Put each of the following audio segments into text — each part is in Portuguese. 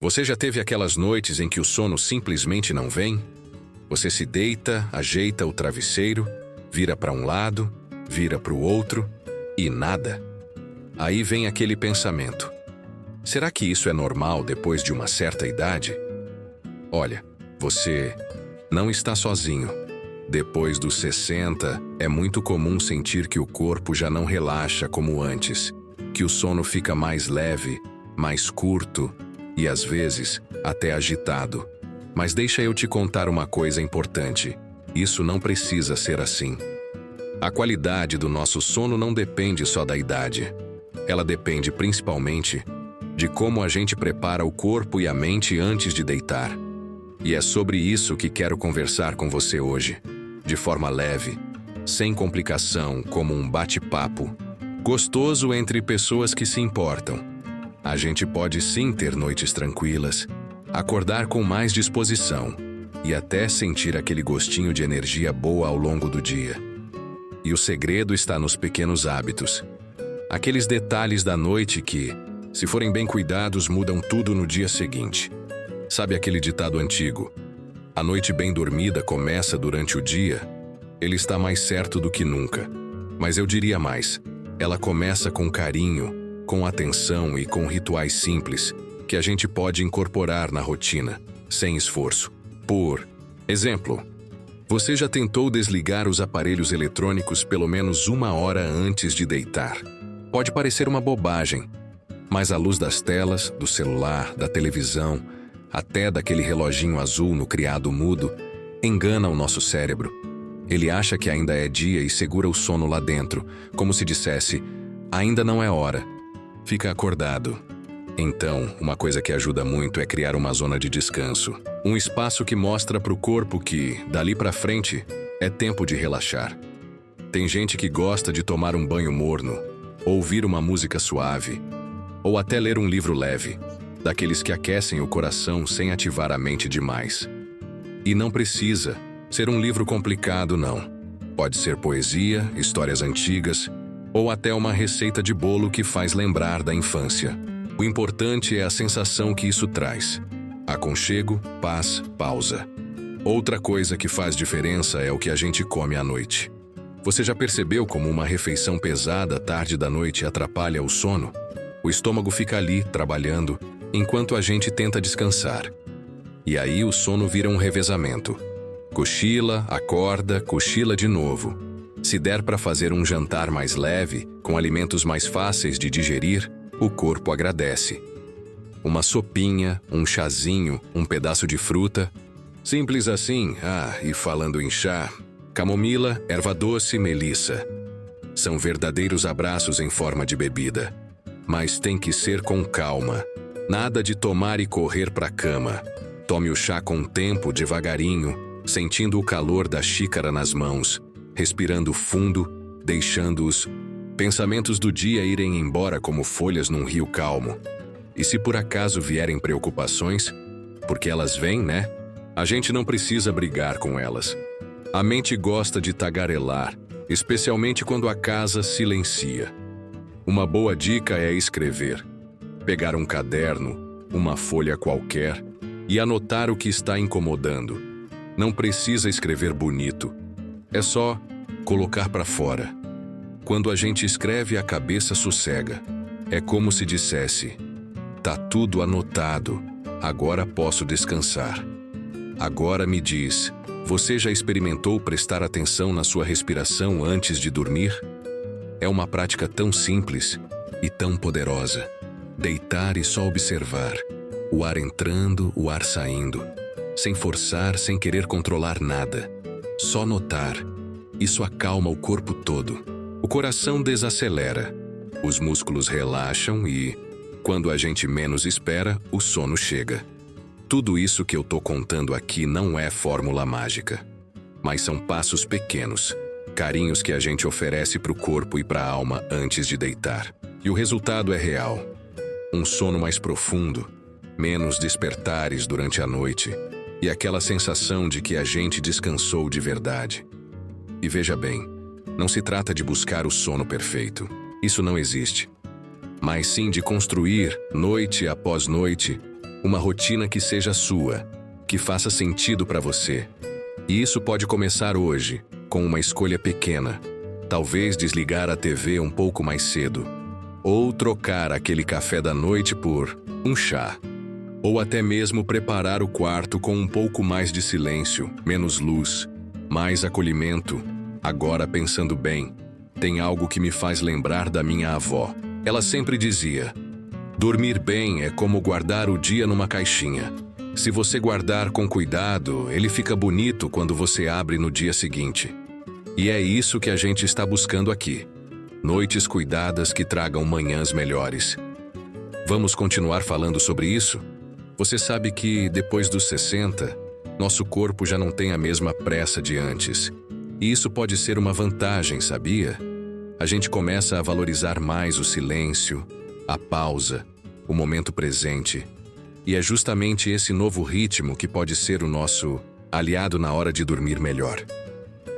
Você já teve aquelas noites em que o sono simplesmente não vem? Você se deita, ajeita o travesseiro, vira para um lado, vira para o outro e nada. Aí vem aquele pensamento: será que isso é normal depois de uma certa idade? Olha, você não está sozinho. Depois dos 60, é muito comum sentir que o corpo já não relaxa como antes, que o sono fica mais leve, mais curto e, às vezes, até agitado. Mas deixa eu te contar uma coisa importante: isso não precisa ser assim. A qualidade do nosso sono não depende só da idade. Ela depende principalmente de como a gente prepara o corpo e a mente antes de deitar. E é sobre isso que quero conversar com você hoje, de forma leve, sem complicação, como um bate-papo gostoso entre pessoas que se importam. A gente pode sim ter noites tranquilas, acordar com mais disposição e até sentir aquele gostinho de energia boa ao longo do dia. E o segredo está nos pequenos hábitos, aqueles detalhes da noite que, se forem bem cuidados, mudam tudo no dia seguinte. Sabe aquele ditado antigo: a noite bem dormida começa durante o dia? Ele está mais certo do que nunca. Mas eu diria mais: ela começa com carinho, com atenção e com rituais simples que a gente pode incorporar na rotina, sem esforço. Por exemplo, você já tentou desligar os aparelhos eletrônicos pelo menos 1 hora antes de deitar? Pode parecer uma bobagem, mas a luz das telas, do celular, da televisão, até daquele reloginho azul no criado mudo, engana o nosso cérebro. Ele acha que ainda é dia e segura o sono lá dentro, como se dissesse: ainda não é hora. Fica acordado. Então, uma coisa que ajuda muito é criar uma zona de descanso. Um espaço que mostra para o corpo que, dali para frente, é tempo de relaxar. Tem gente que gosta de tomar um banho morno, ouvir uma música suave, ou até ler um livro leve, daqueles que aquecem o coração sem ativar a mente demais. E não precisa ser um livro complicado, não. Pode ser poesia, histórias antigas, ou até uma receita de bolo que faz lembrar da infância. O importante é a sensação que isso traz: aconchego, paz, pausa. Outra coisa que faz diferença é o que a gente come à noite. Você já percebeu como uma refeição pesada tarde da noite atrapalha o sono? O estômago fica ali, trabalhando, enquanto a gente tenta descansar. E aí o sono vira um revezamento. Cochila, acorda, cochila de novo. Se der para fazer um jantar mais leve, com alimentos mais fáceis de digerir, o corpo agradece. Uma sopinha, um chazinho, um pedaço de fruta. Simples assim. E falando em chá, camomila, erva doce, melissa. São verdadeiros abraços em forma de bebida. Mas tem que ser com calma. Nada de tomar e correr para a cama. Tome o chá com tempo, devagarinho, sentindo o calor da xícara nas mãos, respirando fundo, deixando os pensamentos do dia irem embora como folhas num rio calmo. E se por acaso vierem preocupações, porque elas vêm, né? A gente não precisa brigar com elas. A mente gosta de tagarelar, especialmente quando a casa silencia. Uma boa dica é escrever. Pegar um caderno, uma folha qualquer, e anotar o que está incomodando. Não precisa escrever bonito. É só colocar para fora. Quando a gente escreve, a cabeça sossega. É como se dissesse: tá tudo anotado, agora posso descansar. Agora me diz, você já experimentou prestar atenção na sua respiração antes de dormir? É uma prática tão simples e tão poderosa. Deitar e só observar. O ar entrando, o ar saindo. Sem forçar, sem querer controlar nada. Só notar. Isso acalma o corpo todo. O coração desacelera. Os músculos relaxam e, quando a gente menos espera, o sono chega. Tudo isso que eu tô contando aqui não é fórmula mágica. Mas são passos pequenos. Carinhos que a gente oferece pro corpo e pra alma antes de deitar. E o resultado é real. Um sono mais profundo, menos despertares durante a noite e aquela sensação de que a gente descansou de verdade. E veja bem, não se trata de buscar o sono perfeito. Isso não existe. Mas sim de construir, noite após noite, Uma rotina que seja sua, que faça sentido para você. E isso pode começar hoje, com uma escolha pequena. Talvez desligar a TV um pouco mais cedo. Ou trocar aquele café da noite por um chá. Ou até mesmo preparar o quarto com um pouco mais de silêncio, menos luz, mais acolhimento. Agora, pensando bem, tem algo que me faz lembrar da minha avó. Ela sempre dizia: dormir bem é como guardar o dia numa caixinha. Se você guardar com cuidado, ele fica bonito quando você abre no dia seguinte. E é isso que a gente está buscando aqui. Noites cuidadas que tragam manhãs melhores. Vamos continuar falando sobre isso? Você sabe que, depois dos 60, nosso corpo já não tem a mesma pressa de antes. E isso pode ser uma vantagem, sabia? A gente começa a valorizar mais o silêncio, a pausa, o momento presente. E é justamente esse novo ritmo que pode ser o nosso aliado na hora de dormir melhor.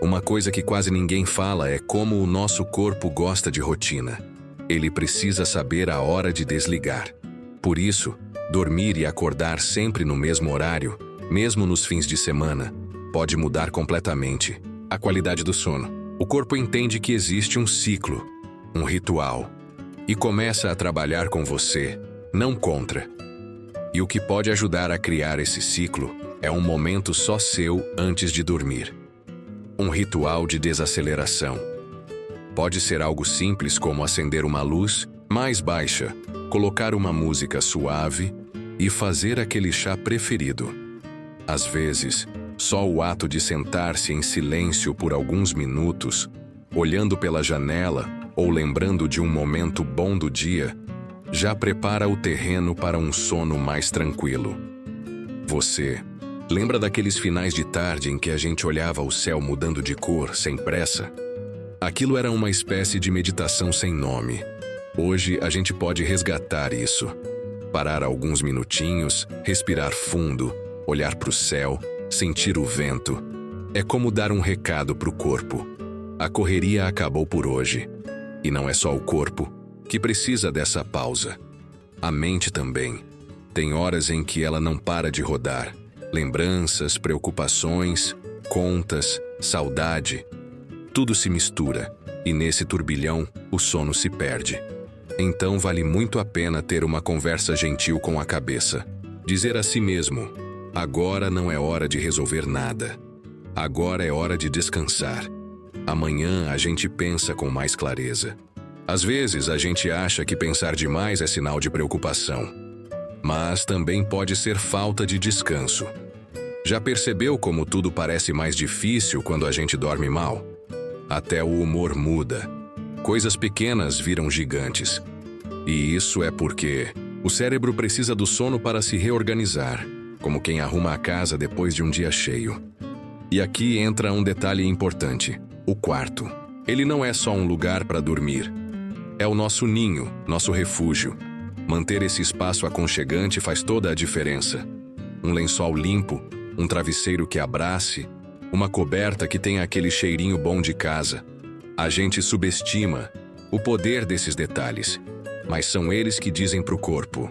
Uma coisa que quase ninguém fala é como o nosso corpo gosta de rotina. Ele precisa saber a hora de desligar. Por isso, dormir e acordar sempre no mesmo horário, mesmo nos fins de semana, pode mudar completamente a qualidade do sono. O corpo entende que existe um ciclo, um ritual, e começa a trabalhar com você, não contra. E o que pode ajudar a criar esse ciclo é um momento só seu antes de dormir. Um ritual de desaceleração. Pode ser algo simples como acender uma luz mais baixa, colocar uma música suave e fazer aquele chá preferido. Às vezes, só o ato de sentar-se em silêncio por alguns minutos, olhando pela janela ou lembrando de um momento bom do dia, já prepara o terreno para um sono mais tranquilo. Você lembra daqueles finais de tarde em que a gente olhava o céu mudando de cor, sem pressa? Aquilo era uma espécie de meditação sem nome. Hoje a gente pode resgatar isso. Parar alguns minutinhos, respirar fundo, olhar para o céu, sentir o vento. É como dar um recado para o corpo. A correria acabou por hoje. E não é só o corpo que precisa dessa pausa. A mente também. Tem horas em que ela não para de rodar. Lembranças, preocupações, contas, saudade. Tudo se mistura, e nesse turbilhão, o sono se perde. Então vale muito a pena ter uma conversa gentil com a cabeça. Dizer a si mesmo: agora não é hora de resolver nada. Agora é hora de descansar. Amanhã a gente pensa com mais clareza. Às vezes a gente acha que pensar demais é sinal de preocupação. Mas também pode ser falta de descanso. Já percebeu como tudo parece mais difícil quando a gente dorme mal? Até o humor muda. Coisas pequenas viram gigantes. E isso é porque o cérebro precisa do sono para se reorganizar, como quem arruma a casa depois de um dia cheio. E aqui entra um detalhe importante: o quarto. Ele não é só um lugar para dormir. É o nosso ninho, nosso refúgio. Manter esse espaço aconchegante faz toda a diferença. Um lençol limpo, um travesseiro que abrace, uma coberta que tenha aquele cheirinho bom de casa. A gente subestima o poder desses detalhes, mas são eles que dizem para o corpo: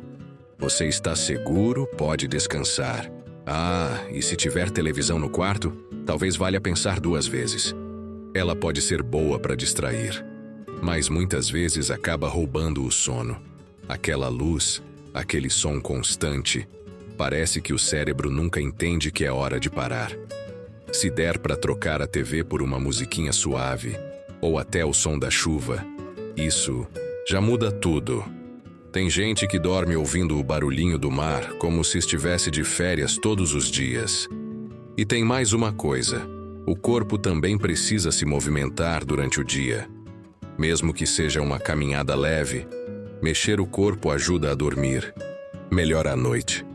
você está seguro, pode descansar. Ah, e se tiver televisão no quarto, talvez valha pensar 2 vezes. Ela pode ser boa para distrair, mas muitas vezes acaba roubando o sono. Aquela luz, aquele som constante, parece que o cérebro nunca entende que é hora de parar. Se der para trocar a TV por uma musiquinha suave, ou até o som da chuva, isso já muda tudo. Tem gente que dorme ouvindo o barulhinho do mar como se estivesse de férias todos os dias. E tem mais uma coisa: o corpo também precisa se movimentar durante o dia. Mesmo que seja uma caminhada leve, mexer o corpo ajuda a dormir melhor à noite.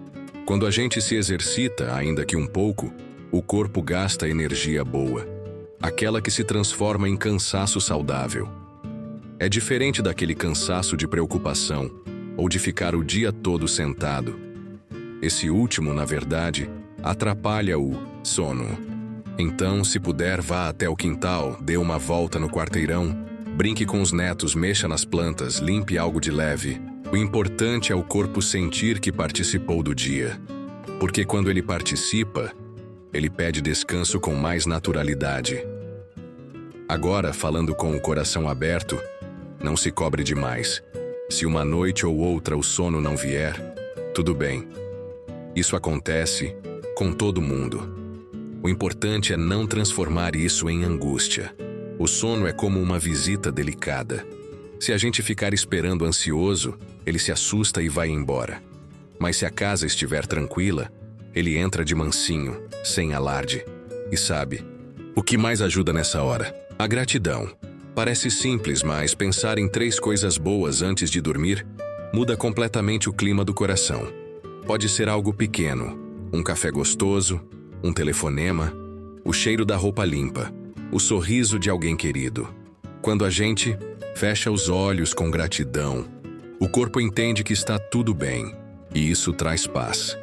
Quando a gente se exercita, ainda que um pouco, o corpo gasta energia boa, aquela que se transforma em cansaço saudável. É diferente daquele cansaço de preocupação ou de ficar o dia todo sentado. Esse último, na verdade, atrapalha o sono. Então, se puder, vá até o quintal, dê uma volta no quarteirão, brinque com os netos, mexa nas plantas, limpe algo de leve. O importante é o corpo sentir que participou do dia. Porque quando ele participa, ele pede descanso com mais naturalidade. Agora, falando com o coração aberto, não se cobre demais. Se uma noite ou outra o sono não vier, tudo bem. Isso acontece com todo mundo. O importante é não transformar isso em angústia. O sono é como uma visita delicada. Se a gente ficar esperando ansioso, ele se assusta e vai embora. Mas se a casa estiver tranquila, ele entra de mansinho, sem alarde. E sabe, o que mais ajuda nessa hora? A gratidão. Parece simples, mas pensar em 3 coisas boas antes de dormir muda completamente o clima do coração. Pode ser algo pequeno, um café gostoso, um telefonema, o cheiro da roupa limpa, o sorriso de alguém querido. Quando a gente fecha os olhos com gratidão, o corpo entende que está tudo bem, e isso traz paz.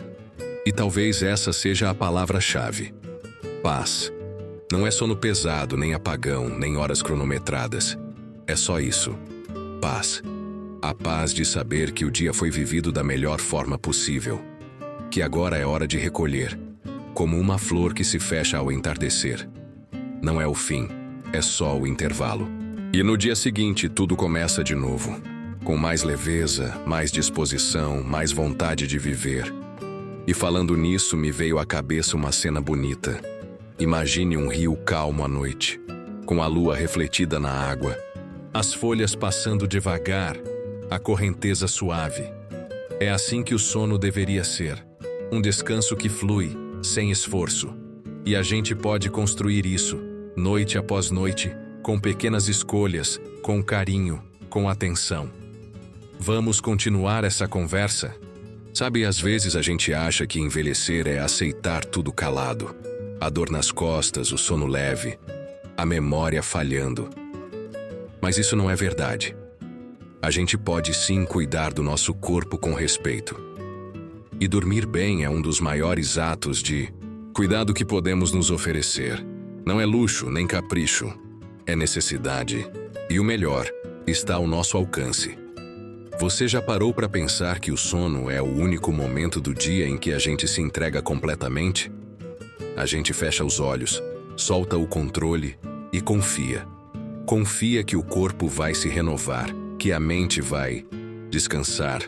E talvez essa seja a palavra-chave. Paz. Não é sono pesado, nem apagão, nem horas cronometradas. É só isso. Paz. A paz de saber que o dia foi vivido da melhor forma possível. Que agora é hora de recolher, como uma flor que se fecha ao entardecer. Não é o fim, é só o intervalo. E no dia seguinte tudo começa de novo. Com mais leveza, mais disposição, mais vontade de viver. E falando nisso, me veio à cabeça uma cena bonita. Imagine um rio calmo à noite, com a lua refletida na água, as folhas passando devagar, a correnteza suave. É assim que o sono deveria ser, um descanso que flui, sem esforço. E a gente pode construir isso, noite após noite, com pequenas escolhas, com carinho, com atenção. Vamos continuar essa conversa? Sabe, às vezes a gente acha que envelhecer é aceitar tudo calado. A dor nas costas, o sono leve, a memória falhando. Mas isso não é verdade. A gente pode sim cuidar do nosso corpo com respeito. E dormir bem é um dos maiores atos de cuidado que podemos nos oferecer. Não é luxo nem capricho, é necessidade. E o melhor, está ao nosso alcance. Você já parou para pensar que o sono é o único momento do dia em que a gente se entrega completamente? A gente fecha os olhos, solta o controle e confia. Confia que o corpo vai se renovar, que a mente vai descansar,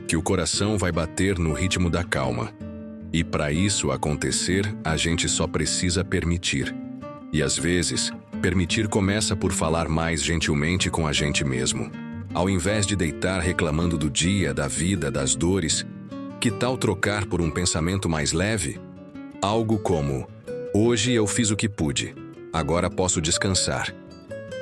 que o coração vai bater no ritmo da calma. E para isso acontecer, a gente só precisa permitir. E às vezes, permitir começa por falar mais gentilmente com a gente mesmo. Ao invés de deitar reclamando do dia, da vida, das dores, que tal trocar por um pensamento mais leve? Algo como: hoje eu fiz o que pude, agora posso descansar.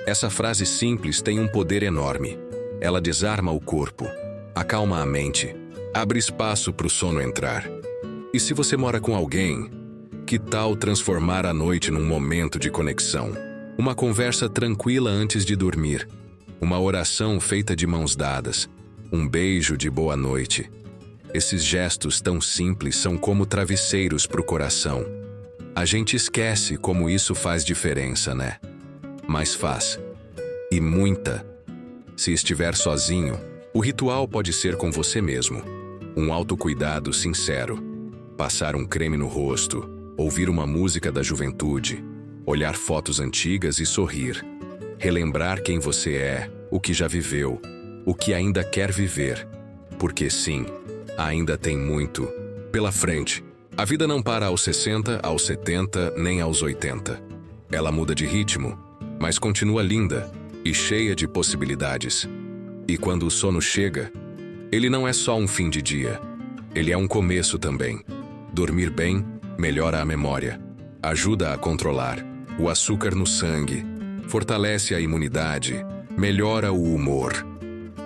Essa frase simples tem um poder enorme. Ela desarma o corpo, acalma a mente, abre espaço para o sono entrar. E se você mora com alguém, que tal transformar a noite num momento de conexão? Uma conversa tranquila antes de dormir, uma oração feita de mãos dadas, um beijo de boa noite. Esses gestos tão simples são como travesseiros para o coração. A gente esquece como isso faz diferença, né? Mas faz. E muita. Se estiver sozinho, o ritual pode ser com você mesmo. Um autocuidado sincero. Passar um creme no rosto, ouvir uma música da juventude, olhar fotos antigas e sorrir. Relembrar quem você é, o que já viveu, o que ainda quer viver. Porque sim, ainda tem muito pela frente. A vida não para aos 60, aos 70, nem aos 80. Ela muda de ritmo, mas continua linda e cheia de possibilidades. E quando o sono chega, ele não é só um fim de dia. Ele é um começo também. Dormir bem melhora a memória, ajuda a controlar o açúcar no sangue, fortalece a imunidade, melhora o humor.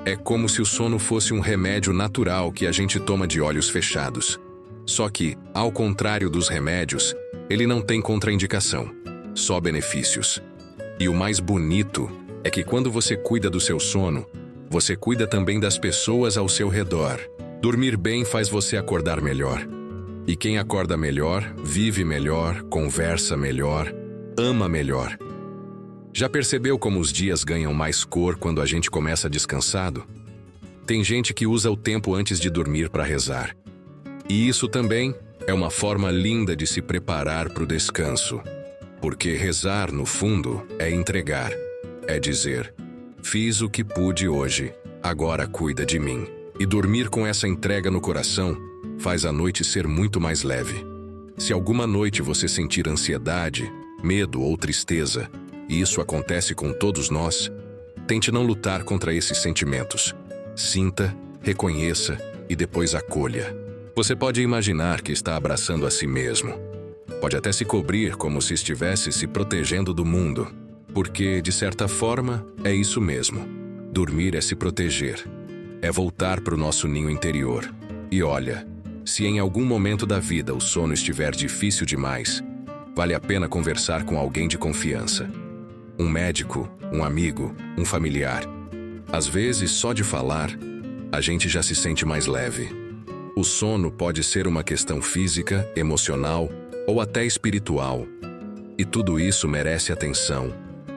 É como se o sono fosse um remédio natural que a gente toma de olhos fechados. Só que, ao contrário dos remédios, ele não tem contraindicação, só benefícios. E o mais bonito é que quando você cuida do seu sono, você cuida também das pessoas ao seu redor. Dormir bem faz você acordar melhor. E quem acorda melhor, vive melhor, conversa melhor, ama melhor. Já percebeu como os dias ganham mais cor quando a gente começa descansado? Tem gente que usa o tempo antes de dormir para rezar. E isso também é uma forma linda de se preparar para o descanso. Porque rezar, no fundo, é entregar. É dizer: fiz o que pude hoje, agora cuida de mim. E dormir com essa entrega no coração faz a noite ser muito mais leve. Se alguma noite você sentir ansiedade, medo ou tristeza, e isso acontece com todos nós, tente não lutar contra esses sentimentos. Sinta, reconheça e depois acolha. Você pode imaginar que está abraçando a si mesmo. Pode até se cobrir como se estivesse se protegendo do mundo. Porque, de certa forma, é isso mesmo. Dormir é se proteger. É voltar para o nosso ninho interior. E olha, se em algum momento da vida o sono estiver difícil demais, vale a pena conversar com alguém de confiança. Um médico, um amigo, um familiar. Às vezes, só de falar, a gente já se sente mais leve. O sono pode ser uma questão física, emocional ou até espiritual. E tudo isso merece atenção,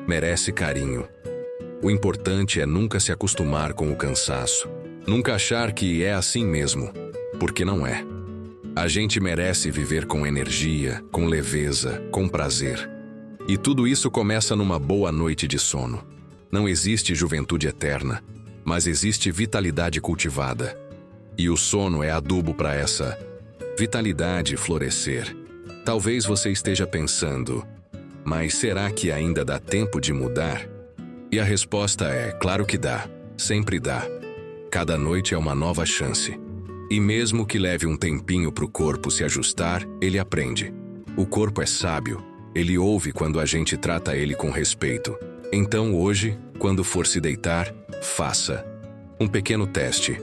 merece carinho. O importante é nunca se acostumar com o cansaço. Nunca achar que é assim mesmo, porque não é. A gente merece viver com energia, com leveza, com prazer. E tudo isso começa numa boa noite de sono. Não existe juventude eterna, mas existe vitalidade cultivada. E o sono é adubo para essa vitalidade florescer. Talvez você esteja pensando: mas será que ainda dá tempo de mudar? E a resposta é: claro que dá, sempre dá. Cada noite é uma nova chance. E mesmo que leve um tempinho para o corpo se ajustar, ele aprende. O corpo é sábio, ele ouve quando a gente trata ele com respeito. Então hoje, quando for se deitar, faça um pequeno teste.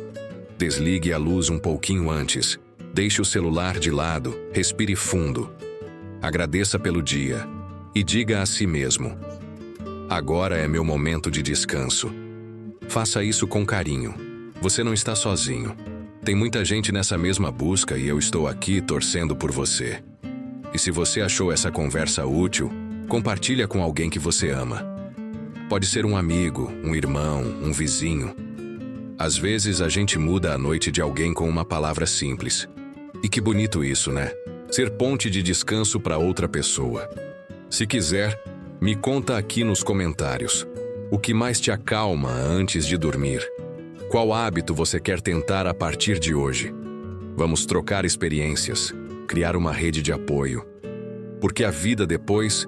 Desligue a luz um pouquinho antes, deixe o celular de lado, respire fundo. Agradeça pelo dia e diga a si mesmo: agora é meu momento de descanso. Faça isso com carinho. Você não está sozinho. Tem muita gente nessa mesma busca e eu estou aqui torcendo por você. E se você achou essa conversa útil, compartilha com alguém que você ama. Pode ser um amigo, um irmão, um vizinho. Às vezes a gente muda a noite de alguém com uma palavra simples. E que bonito isso, né? Ser ponte de descanso para outra pessoa. Se quiser, me conta aqui nos comentários. O que mais te acalma antes de dormir? Qual hábito você quer tentar a partir de hoje? Vamos trocar experiências, criar uma rede de apoio. Porque a vida depois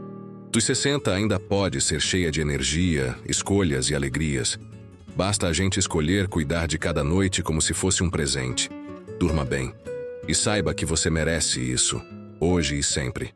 dos 60 ainda pode ser cheia de energia, escolhas e alegrias. Basta a gente escolher cuidar de cada noite como se fosse um presente. Durma bem. E saiba que você merece isso, hoje e sempre.